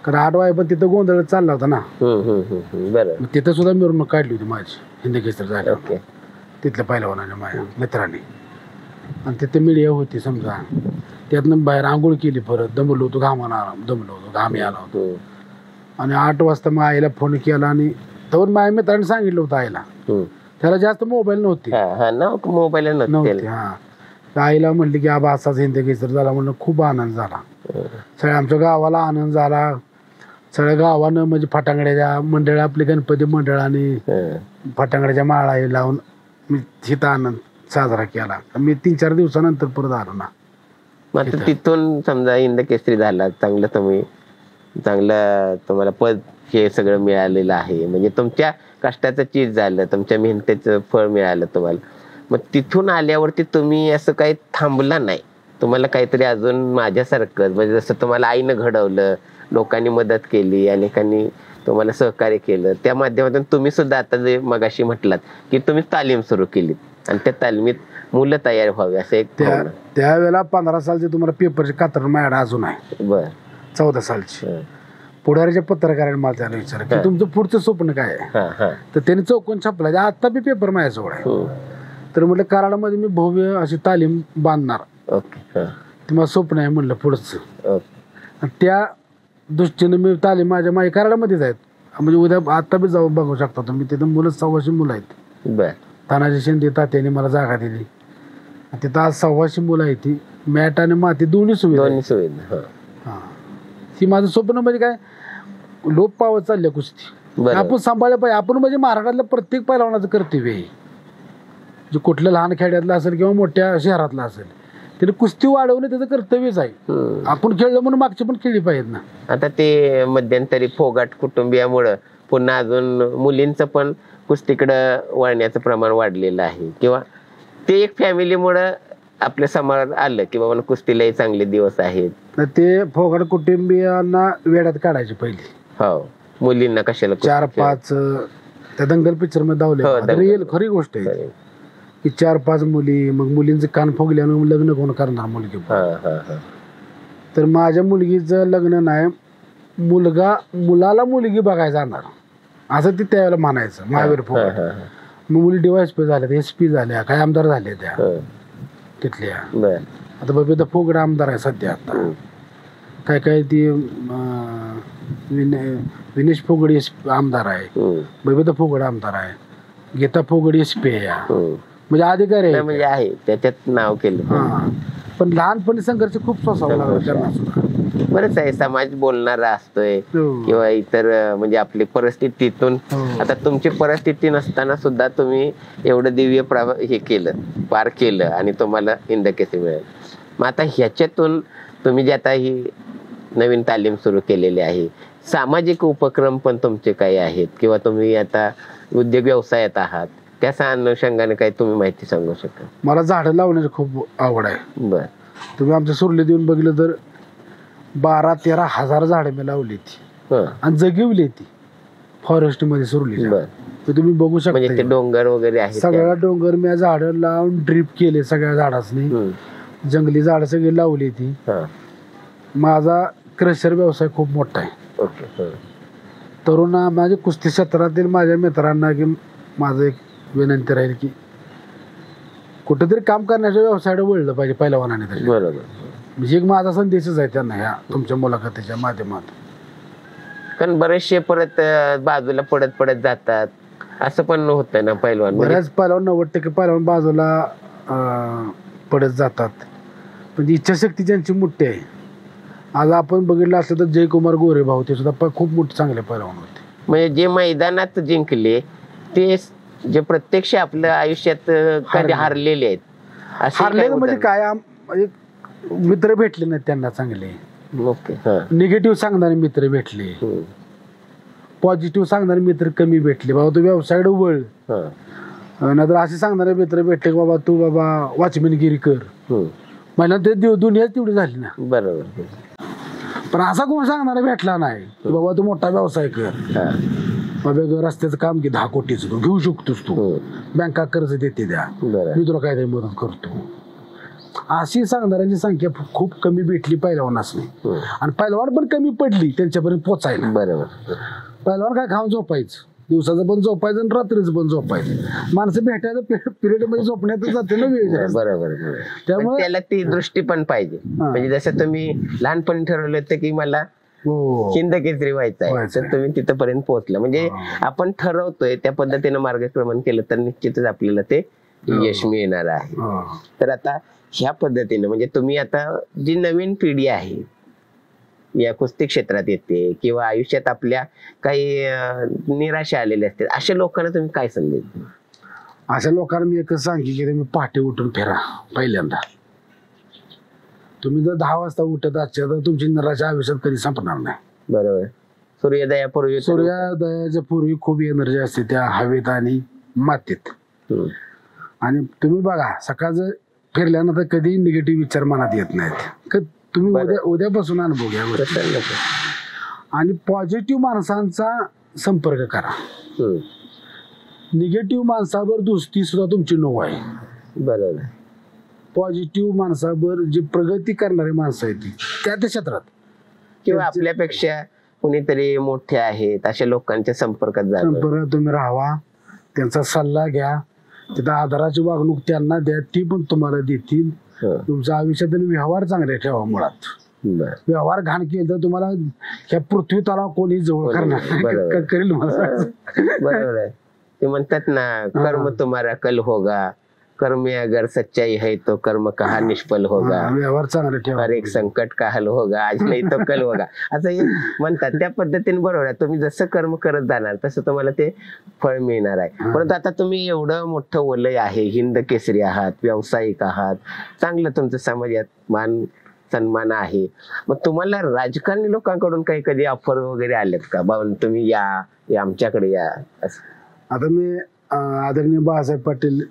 कारण 8 वाजे पण तिथं गोंधळ चालला होता ना. बरं. तिथं सुद्धा मिरवणूक काढली होती माझी हिंद केसरी झाली. तिथल्या पहिलवानाने माझ्या मित्राने, आणि तिथे मीडिया होती समजा. त्यातनं बाहेर आंघोळ केली, परत दमलो होतो, घामी आला होतो. आणि 8 वाजता मग आईला फोन केला, आणि तर माझ्या मित्राने सांगितलं होतं आईला. त्याला जास्त मोबाईल नव्हते. आईला म्हणली की आबा असाच हिंद केसरी झाला. म्हणून खूप आनंद झाला. सगळ्या आमच्या गावाला आनंद झाला. सगळ्या गावानं म्हणजे फटांगड्याच्या मंडळ, आपले गणपती मंडळाने फटांगड्याच्या माळा हे लावून मी तिथं आनंद साजरा केला. मी 3-4 दिवसानंतर परत आलो ना. मग तिथून समजा हिंद केसरी झाला, चांगलं तुम्हाला पद हे सगळं मिळालेलं आहे, म्हणजे तुमच्या कष्टाचं चीज झालं, तुमच्या मेहनतीचं फळ मिळालं तुम्हाला. मग तिथून आल्यावरती तुम्ही असं काही थांबला नाही, तुम्हाला काहीतरी अजून माझ्यासारखं, म्हणजे जसं तुम्हाला आईनं घडवलं, लोकांनी मदत केली, अनेकांनी तुम्हाला सहकार्य केलं, त्या माध्यमातून तुम्ही सुद्धा आता जे मगाशी म्हटलात की तुम्ही तालीम सुरू केली आणि त्या तालमीत मुलं तयार व्हावे असं एक त्यावेळेला 15 सालची तुम्हाला पेपरची कातर माझ्याकडे अजून आहे. बर. 14 सालची पुढारीच्या पत्रकाराने मला त्याला विचारलं की तुमचं पुढचं स्वप्न काय आहे, तर त्यांनी चौकोन छापला. आता बी पेपर माझ्याजवळ आहे. तर म्हटलं कराडामध्ये मी भव्य अशी तालीम बांधणार, ते माझं स्वप्न आहे म्हणलं पुढचं. त्या दृष्टीने मी तालीम माझ्या कराडामध्येच आहेत. म्हणजे उद्या आता बी जाऊन बघू शकता तुम्ही, तिथं मुलं 100 मुलं आहेत. तानाजी शिंदे तात्याने मला जागा दिली. तिथं आज 100 मुलं आहेत. ती मॅट आणि माती दोन्ही सुविधा. ती माझं स्वप्न म्हणजे काय, लोप पावत चालल्या कुस्ती आपण सांभाळलं पाहिजे. आपण म्हणजे महाराष्ट्रातल्या प्रत्येक पैलवानाचं कर्तव्य आहे, जे कुठल्या लहान खेड्यातलं असेल किंवा मोठ्या शहरातलं असेल, त्याने कुस्ती वाढवणं त्याचं कर्तव्यच आहे. आपण खेळलं म्हणून मागची पण खेळली पाहिजेत ना. आता ते मध्यंतरी फोगाट कुटुंबियामुळं पुन्हा अजून मुलींचं पण कुस्तीकडं वळण्याचं प्रमाण वाढलेलं आहे, किंवा ते एक फॅमिलीमुळं आपल्या समोर आलं की बाबा कुस्तीलाही चांगले दिवस आहेत. ते फोगाट कुटुंबियांना वेड्यात काढायचे पहिले. हो, मुलींना कशाला 4-5 त्या दंगल पिक्चर मध्ये दावले. रिअल खरी गोष्ट आहे की 4-5 मुली, मग मुलींचे कान फुगल्यानं लग्न कोण करणार मुलगी. तर माझ्या मुलगीचं लग्न नाही, मुलाला मुलगी बघायला जाणार असं ती त्यावेळेला म्हणायचं. महावीर फोगाट. मग मुली DYSP झाल्या, SP झाल्या, काय आमदार झाल्या त्या तिथल्या. आता बबिता फोगड आमदार आहे सध्या. आता काय ती विनेश फोगड आमदार आहे, बबिता फोगड आमदार आहे, गीता फोगड SP आहे. म्हणजे अधिकारी म्हणजे आहे, त्याच्यात नाव केलं. पण लहानपणी संघर्ष खूप सोसावा लागला त्यांना सुद्धा. बरंच आहे, समाज बोलणारा असतोय किंवा इतर म्हणजे आपली परिस्थितीतून. आता तुमची परिस्थिती नसताना सुद्धा तुम्ही एवढं दिव्य हे केलं, पार केलं आणि तुम्हाला हिंद केसरी मिळालं. मग आता ह्याच्यातून तुम्ही जे आता ही नवीन तालीम सुरू केलेली आहे, सामाजिक उपक्रम पण तुमचे काही आहेत किंवा तुम्ही आता उद्योग व्यवसायात आहात, त्या अनुषंगाने काही तुम्ही माहिती सांगू शकाल? मला झाडं लावण्याची खूप आवड आहे. बर. तुम्ही आमच्या सुरली देऊन बघितलं तर 12-13 हजार झाडं मी लावली ती आणि जगवली ती फॉरेस्ट मध्ये सुरली. तुम्ही बघू शकता डोंगर वगैरे आहे, सगळ्या डोंगर मी झाडं लावून ड्रीप केले सगळ्या झाडांनी, जंगली झाडं सगळी लावली ती. माझा क्रशर व्यवसाय खूप मोठा आहे. तरुणा माझ्या कुस्ती क्षेत्रातील माझ्या मित्रांना की माझं एक विनंती राहील की कुठेतरी काम करण्याच्या व्यवसायाकडे वळलं पाहिजे पहिलवानाने. बरोबर. म्हणजे एक माझा संदेशच आहे त्यांना ह्या तुमच्या मुलाखतीच्या माध्यमातून. कारण बरेचसे परत बाजूला पडत जातात, असं पण होतं ना पहिलवान. बऱ्याच पहिलवान 90% पहिलवान बाजूला पडत जातात. म्हणजे इच्छाशक्ती ज्यांची मोठी आहे. आज आपण बघितलं असलं तर जयकुमार गोरे भाऊ ते सुद्धा खूप मोठे चांगले पहिलवान होते. म्हणजे जे मैदानात जिंकले ते जे प्रत्यक्ष आपल्या आयुष्यात कधी हारलेले आहेत. हारले म्हणजे काय, मित्र भेटले नाहीत त्यांना चांगले. निगेटिव्ह सांगणारे मित्र भेटले, पॉझिटिव्ह सांगणारे मित्र कमी भेटले. बाबा तू व्यवसायाकडे वळ, नाहीतर असे सांगणारे मित्र भेटले की बाबा तू बाबा वॉचमॅनगिरी कर, मला ते दुनिया तेवढी झाली ना. बरोबर. पण असा कोण सांगणारा भेटला नाही की बाबा तू मोठा व्यवसाय कर, बाबा रस्त्याचं काम घे 10 कोटीचं तू घेऊ शकतोस, तू बँका कर्ज देते द्या, मी तुला काहीतरी मदत करतो. अशी सांगणाऱ्यांची संख्या खूप कमी भेटली पहिलवानास नाही. आणि पहिलवान पण कमी पडली त्यांच्यापर्यंत पोचायला. बरोबर. पहिलवान काय खाऊन झोपायचं, दिवसाचं पण झोपायचं आणि रात्रीचं पण झोपायचं. माणसं भेटायचं पिरियड मध्ये झोपण्यातच जाते ना वेळ. बरोबर. त्यामुळे त्याला ती दृष्टी पण पाहिजे. म्हणजे जसं तुम्ही लहानपणी ठरवलं होतं की मला हिंद केसरी व्हायचं आहे, तर तुम्ही तिथपर्यंत पोहोचला. म्हणजे आपण ठरवतोय त्या पद्धतीनं मार्गक्रमण केलं तर निश्चितच आपल्याला ते यश मिळणार आहे. तर आता ह्या पद्धतीनं म्हणजे तुम्ही आता जी नवीन पिढी आहे या कुस्ती क्षेत्रात येते किंवा आयुष्यात आपल्या काही निराशा आलेल्या असते, अशा लोकांना तुम्ही काय संदेश द्याल? अशा लोकांना मी एकच सांगेन की तुम्ही पहाटे उठून फिरा. पहिल्यांदा तुम्ही जर 10 वाजता उठत असाल तर तुमची निराशा आयुष्यात कधी संपणार नाही. बरोबर. सूर्योदयाच्या पूर्वी खूप एनर्जी असते त्या हवेत आणि मातीत. आणि तुम्ही बघा सकाळचं फिरल्यानंतर कधी निगेटिव्ह विचार मनात येत नाहीत. तुम्ही उद्यापासून अनुभव घ्या. आणि पॉझिटिव्ह माणसांचा संपर्क करा. निगेटिव्ह माणसावर दोस्ती सुद्धा तुमची नो आहे. बरोबर. पॉझिटिव्ह माणसावर जी प्रगती करणारी माणसं आहेत त्या क्षेत्रात किंवा आपल्यापेक्षा कोणीतरी मोठे आहेत अशा लोकांच्या संपर्कात तुम्ही राहावा, त्यांचा सल्ला घ्या, तिथं आदराची वागणूक त्यांना द्या, ती पण तुम्हाला देतील. तुमच्या आयुष्यातील व्यवहार चांगले ठेवा. मुळात व्यवहार घाण केलं तर तुम्हाला ह्या पृथ्वी तलाव कोणी जवळ करणार करेल. बरोबर आहे. ते म्हणतात ना, कर्म तुम्हारा कल होगा, कर्म अगर सच्चाई है तो कर्म कहा निष्फल होगा, व्यवहार चांगले ठेवा, हर एक संकट का हल होगा, आज नाही तो कल होगा, असं हे म्हणतात. त्या पद्धतीने बरोबर आहे. तुम्ही जसं कर्म करत जाणार तसं तुम्हाला ते फळ मिळणार आहे. परंतु आता तुम्ही एवढं मोठं वलय आहे, हिंद केसरी आहात, व्यावसायिक आहात, चांगलं तुमचं समाजात मान सन्मान आहे. मग तुम्हाला राजकारणी लोकांकडून काही कधी ऑफर वगैरे आलेत का, बाबा तुम्ही या आमच्याकडे या असं? आता मी आदरणीय बाळासाहेब पाटील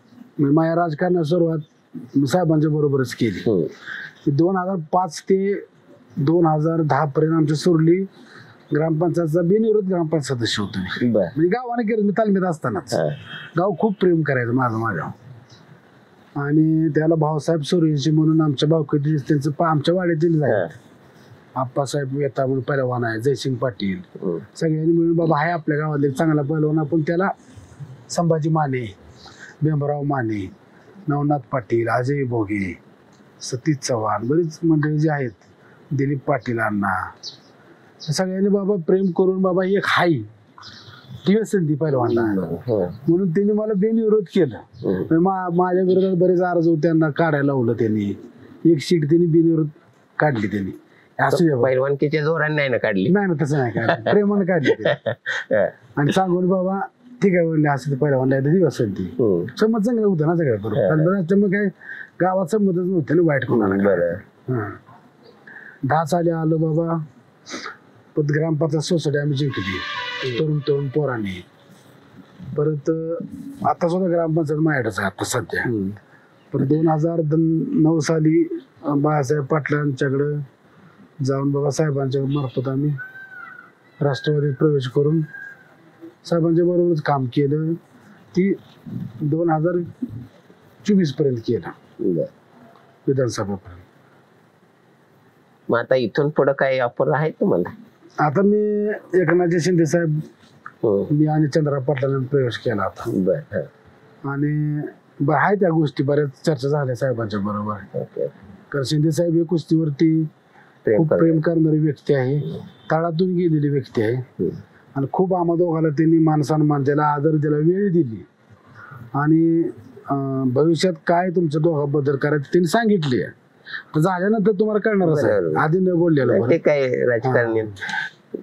माझ्या राजकारणात सुरुवात साहेबांच्या बरोबरच केली. 2005 ते 2010 पर्यंत आमच्या सुरली ग्रामपंचायतचा बिनविरोध ग्रामपंचायत सदस्य होतो. म्हणजे गावाने केलं मी तालमीत असतानाच. गाव खूप प्रेम करायचं माझ्या. आणि त्याला भाऊसाहेब सूर्यवंशी म्हणून आमच्या भावकीतील त्यांचं आमच्या वाड्यातील आप्पासाहेब येता म्हणून पहिलवान आहे, जयसिंग पाटील, सगळ्यांनी मिळून बाबा आहे आपल्या गावातले चांगला पहिलवान, आपण त्याला संभाजी माने, भीमराव माने, नवनाथ पाटील, अजय भोगे, सतीश चव्हाण, बरीच मंडळी जी आहेत, दिलीप पाटील अण्णा, सगळ्यांनी बाबा प्रेम करून बाबा एक हाय ती संधी पहिलवानला म्हणून त्यांनी मला बिनविरोध केलं. माझ्या विरोधात बरेच अर्ज त्यांना काढायला लावलं. त्यांनी एक सीट त्यांनी बिनविरोध काढली. त्यांनी असं पहिलवानकीच्या जोराने नाही ना काढली, नाही ना तसं नाही काढली, प्रेमाने काढली. आणि सांगून बाबा ठीक आहे बोलले, असं पहिलवानला दिवस संधी संमत चांगलं होतं ना सगळ्या बरोबर. त्यामुळे काय गावात संमतच नव्हते ना वाईट कोणाला. 10 साली आलो बाबा, ग्रामपंचायत सोसायटी आम्ही जिंकली तरुण पोरांनी. परत आता सुद्धा ग्रामपंचायत माझ्याकडेच आहे आता सध्या. पण 2009 साली बाळासाहेब पाटलांच्याकडं जाऊन बाबा साहेबांच्या मार्फत आम्ही राष्ट्रवादीत प्रवेश करून साहेबांच्या बरोबरच काम केलं. ती 2024 पर्यंत केलं विधानसभापर्यंत. मग आता इथून पुढे काही ऑफर आहे तुम्हाला? आता मी एकनाथ शिंदे साहेब मी आणि चंद्रराव पाटलांनी प्रवेश केला आता. आणि आहे त्या गोष्टी बऱ्याच चर्चा झाल्या साहेबांच्या बरोबर. कारण शिंदे साहेब हे कुस्तीवरती खूप प्रेम करणारी व्यक्ती आहे, तळातून गेलेली व्यक्ती आहे. आणि खूप आम्हा दोघाला त्यांनी मान सन्मान दिला, आदर दिला, वेळ दिली. आणि भविष्यात काय तुमच्या दोघांबद्दल करायचं त्यांनी सांगितले. झाल्यानंतर तुम्हाला कळणारच आहे, आधी न बोललेलं. ते काय राजकारणी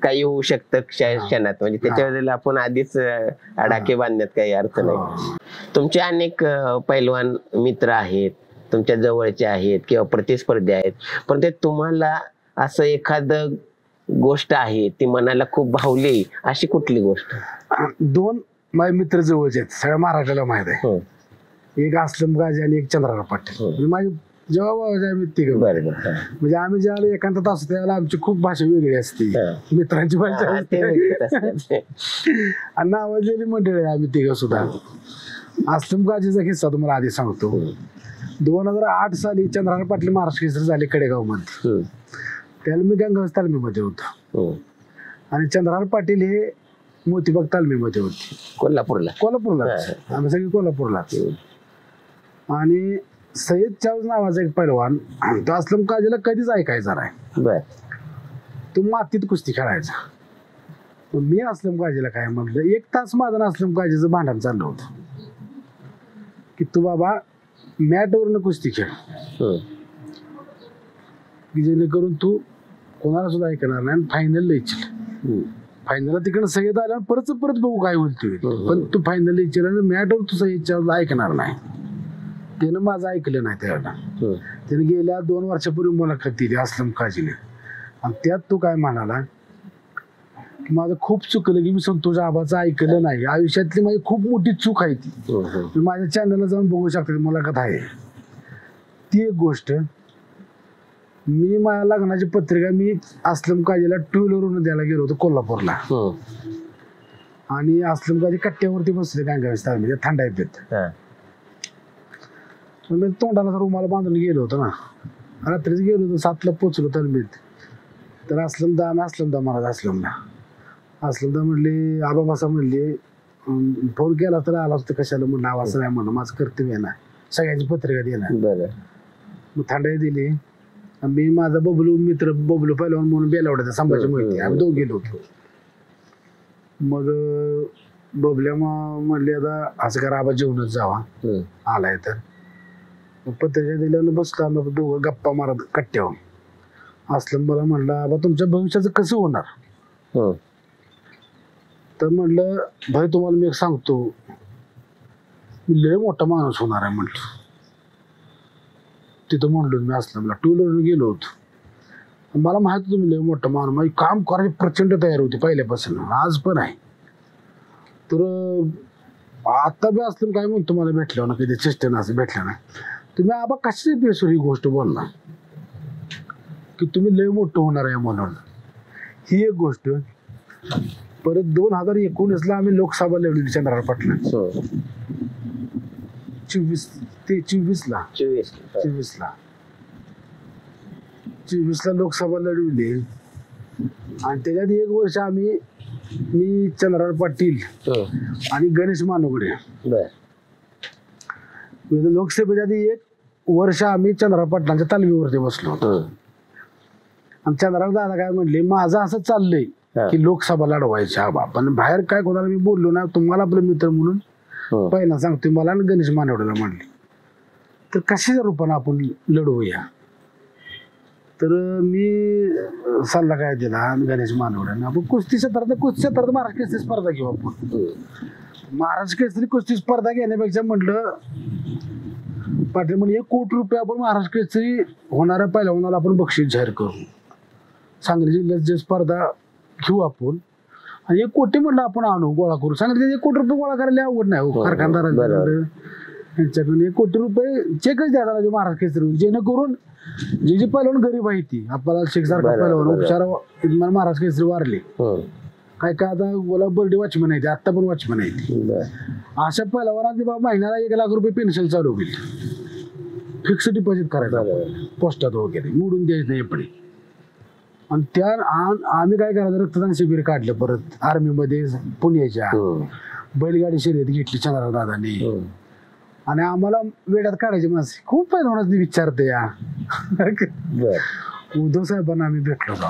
काही होऊ शकतं क्षणात, म्हणजे त्याच्याबद्दल आपण आधीच आडाखे बांधण्यात काही अर्थ नाही. तुमचे अनेक पैलवान मित्र आहेत, तुमच्या जवळचे आहेत किंवा प्रतिस्पर्धी आहेत, पण ते तुम्हाला असं एखादं गोष्ट आहे ती मनाला खूप भावली, अशी कुठली गोष्ट? 2 माझे मित्र जवळचे आहेत, सगळ्या महाराष्ट्राला माहित आहे. एक असलम गाजी आणि एक चंद्रराव पाटील. म्हणजे माझे जेव्हा भावाचे आम्ही तिघं, म्हणजे आम्ही ज्यावेळेला एकांतात असतो त्यावेळेला आमची खूप भाषा वेगळी असते, मित्रांची भाषा असते आणि नावाजलेली मंडळी आहे आम्ही तिघं सुद्धा. असलम गाजीचा किस्सा तुम्हाला आधी सांगतो. 2008 साली चंद्रराव पाटील महाराष्ट्र केसरी झाले कडेगाव मध्ये. त्याला मी गंगावस तालमीमध्ये होतो आणि चंद्रराव पाटील हे मोतीबाग तालमीमध्ये होते कोल्हापूरला. आम्ही सगळे कोल्हापूरला. आणि सय्यद चावज नावाचा एक पैलवान, तो असलम काजीला कधीच ऐकायचा नाही. तो मातीत कुस्ती खेळायचा. मी असलम काजीला काय म्हटलं, 1 तास माझं असलम काजीचं भांडण चाललं होतं की तू बाबा मॅटवरनं कुस्ती खेळ, की जेणेकरून तू कोणाला सुद्धा ऐकणार नाही आणि फायनल लिहायची. फायनलला तिकडं सय्यद आला परत बघू काय होईल, पण तू फायनल लिहायची आणि मॅटवर तू सय्यदच्या ऐकणार नाही. त्यानं माझं ऐकलं नाही त्यावेळेला. त्याने गेल्या 2 वर्षापूर्वी मुलाखत दिली असलम काजीने आणि त्यात तो काय म्हणाला की माझं खूप चुकलं की मी संतोष आबाचं ऐकलं नाही. आयुष्यातली माझी खूप मोठी चूक आहे ती. माझ्या चॅनलला जाऊन बघू शकता, मुलाखत आहे ती. एक गोष्ट, मी माझ्या लग्नाची पत्रिका मी असलम काजीला 2 व्हीलरवरून द्यायला गेलो होतो कोल्हापूरला. आणि असलम काजी कट्ट्यावरती बसले गंगावेस म्हणजे थंड येत. मी तोंडाला रुमाला बांधून गेलो होतो ना, रात्रीच गेलो होतो, 7ला पोचलो तालमीत. तर असलमदा महाराज असलमदा म्हणले आबा बसा म्हणले, फोन केला तर आला होता कशाला म्हणलं, आवाज नाही म्हणलं, माझं कर्तव्य आहे ना सगळ्यांची पत्रिका देणार. मग थंडाई दिली. मी माझा बबलू मित्र बबलू पहिलवान म्हणून बेलावड्याचा संभाजी माहिती, आम्ही 2 गेलो होतो. मग बबल्या म्हणले आता असं करा आबा जेवणच जावा आलाय तर. पत्रिका दिल्यानं बसलो आम्ही 2 गप्पा मारत कट्ट्यावर. असलं मला म्हणलं आबा तुमच्या भविष्याचं कसं होणार. तर म्हणलं भाई तुम्हाला मी एक सांगतो, मी लय मोठा माणूस होणार आहे म्हटलं. तिथं म्हणलो मी असलं 2 व्हीलरवरून गेलो होतो. मला माहित होतं मी लय मोठा माणूस, माझी काम करायची प्रचंड तयारी होती पहिल्यापासून, आज पण आहे. तर आता बी असलं काय म्हणतो मला भेटल्यावर ना कधी चेष्टेन असं भेटलं ना, तुम्ही आबा कशाची बेसूर ही गोष्ट बोलला की तुम्ही लय मोठं होणार आहे म्हणून. ही एक गोष्ट. परत 2019ला आम्ही लोकसभा लढवली चंद्रराव पाटला 24ला लोकसभा लढवली. आणि त्याच्यात 1 वर्ष मी चंद्रराव पाटील आणि गणेश मानुगडे लोकसभेच्या आधी 1 वर्ष आम्ही चंद्रराव पाटलांच्या तालमीवरती बसलो होतो. आणि चंद्रराव दादा काय म्हणले, माझं असं चाललंय की लोकसभा लढवायची आबा, पण बाहेर काय कोणाला मी बोललो ना, तुम्हाला आपलं मित्र म्हणून पहिला सांगतोय मला आणि गणेश मानवडेला म्हणले, तर कशाच्या रूपाने आपण लढवूया. तर मी सल्ला काय दिला गणेश मानवड्यानं, आपण कुस्ती क्षेत्रात महाराष्ट्र केसरी स्पर्धा घेऊ. आपण महाराष्ट्र केसरी कुस्ती स्पर्धा घेण्यापेक्षा म्हटलं पाटील म्हणजे 1 कोटी रुपये आपण महाराष्ट्र केसरी होणाऱ्या पहिलवानाला आपण बक्षीस जाहीर करू. सांगली जिल्ह्यात जे स्पर्धा घेऊ आपण आणि 1 कोटी म्हटलं आपण आणू गोळा करू. सांगली 1 कोटी रुपये गोळा करायला आवड नाही हो कारखानदारांच्याकडे. यांच्याकडून 1 कोटी रुपये चेकच द्यायला पाहिजे महाराष्ट्र केसरी, जेणेकरून जे पहिलवान गरीब आहे ती आपल्याला शेखसारखा पहिलवान उपचार महाराष्ट्र केसरी वारले काय आता बोला बर्डे वॉचमन आहे, आता पण वॉचमन आहे. अशा पहिलवानांनी बाबा महिन्याला 1 लाख रुपये पेन्शन चालू होईल. फिक्स डिपॉझिट करायचं पोस्टात वगैरे, मोडून द्यायचं नाही पुढे. आणि त्या आम्ही काय करायचं, रक्तदान शिबिर काढलं परत आर्मीमध्ये पुण्याच्या. बैलगाडी शर्यत घेतली चंद्रराव दादांनी. आणि आम्हाला वेड्यात काढायची माणसं खूप पहिलवानांनी विचारते या. उद्धव साहेबांना आम्ही भेटलो होतो.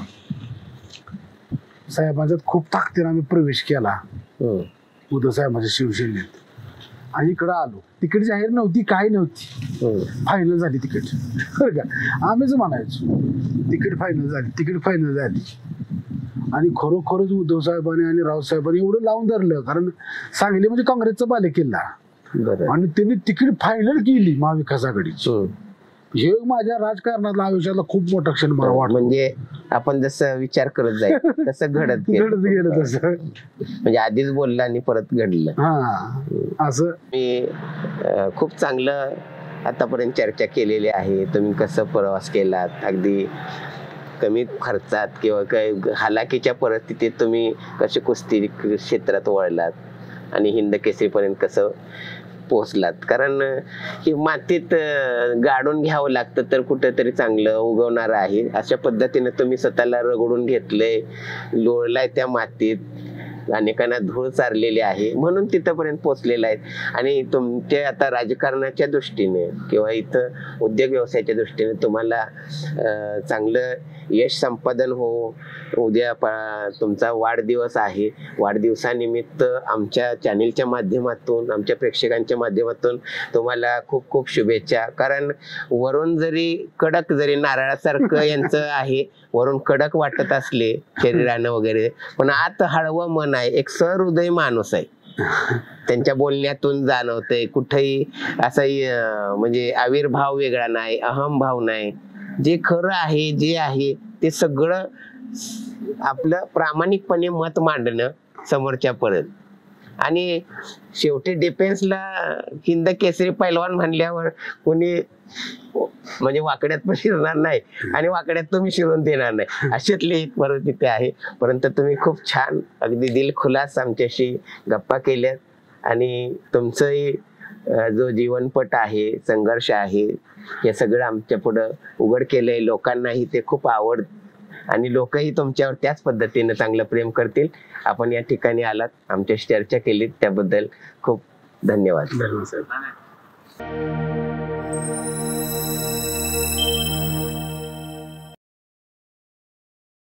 साहेबांच्यात खूप ताकदीने आम्ही प्रवेश केला उद्धव साहेबांच्या शिवसेनेत. आणि इकडं आलो, तिकीट जाहीर नव्हती, काय नव्हती, फायनल झाली तिकीट. बरं का, आम्हीच म्हणायचो तिकीट फायनल झाली. आणि खरोखरच उद्धव साहेबांनी आणि राऊत साहेबांनी एवढं लावून धरलं, कारण सांगली म्हणजे काँग्रेसचा बालेकिल्ला. आणि त्यांनी तिकीट फायनल केली महाविकास आघाडीची. हे माझ्या राजकारणातला आयुष्यातला खूप मोठा क्षण मला वाटतं. म्हणजे आपण जसं विचार करत जाईल तसं घडत गेलं. घडत गेलं तसं. म्हणजे आधीच बोललं आणि परत घडलं. हा असं मी खूप चांगलं आतापर्यंत चर्चा केलेली आहे. तुम्ही कसं प्रवास केलात, अगदी कमी खर्चात किंवा काही हालाकीच्या परिस्थितीत तुम्ही कसे कुस्ती क्षेत्रात वळलात आणि हिंद केसरीपर्यंत कसं पोहोचलात. कारण ही मातीत गाडून घ्यावं लागतं तर कुठेतरी चांगलं उगवणार आहे. अशा पद्धतीने तुम्ही स्वतःला रगडून घेतलंय, लोळलाय त्या मातीत, अनेकांना धूळ चारलेली आहे म्हणून तिथपर्यंत पोहोचलेला आहे. आणि तुमच्या आता राजकारणाच्या दृष्टीने किंवा इथं उद्योग व्यवसायाच्या दृष्टीने तुम्हाला चांगलं यश संपादन हो. उद्या तुमचा वाढदिवस आहे. वाढदिवसानिमित्त आमच्या चॅनेलच्या माध्यमातून, आमच्या प्रेक्षकांच्या माध्यमातून तुम्हाला खूप खूप शुभेच्छा. कारण वरून जरी कडक, जरी नारळासारखं यांचं आहे, वरून कडक वाटत असले शरीरानं वगैरे, पण आत हळवं मन आहे, एक सहृदय माणूस आहे. त्यांच्या बोलण्यातून जाणवतंय. कुठेही असाही म्हणजे आविर्भाव वेगळा नाही, अहमभाव नाही. जे खरं आहे, जे आहे ते सगळं आपलं प्रामाणिकपणे मत मांडणं समोरच्या परत. आणि शेवटी डिफेन्सला हिंद केसरी पैलवान म्हणल्यावर कोणी म्हणजे वाकड्यात पण शिरणार नाही आणि वाकड्यात तुम्ही शिरून देणार नाही, अशातली एक परिस्थिती आहे. परंतु तुम्ही खूप छान, अगदी दिलखुलास आमच्याशी गप्पा केल्यात. आणि तुमचंही जो जीवनपट आहे, संघर्ष आहे, हे सगळं आमच्या पुढं उघड केलंय. लोकांनाही ते खूप आवड आणि लोकही तुमच्यावर त्याच पद्धतीने चांगलं प्रेम करतील. आपण या ठिकाणी आलात, आमच्याशी चर्चा केली, त्याबद्दल खूप धन्यवाद. धन्यवाद साहेब.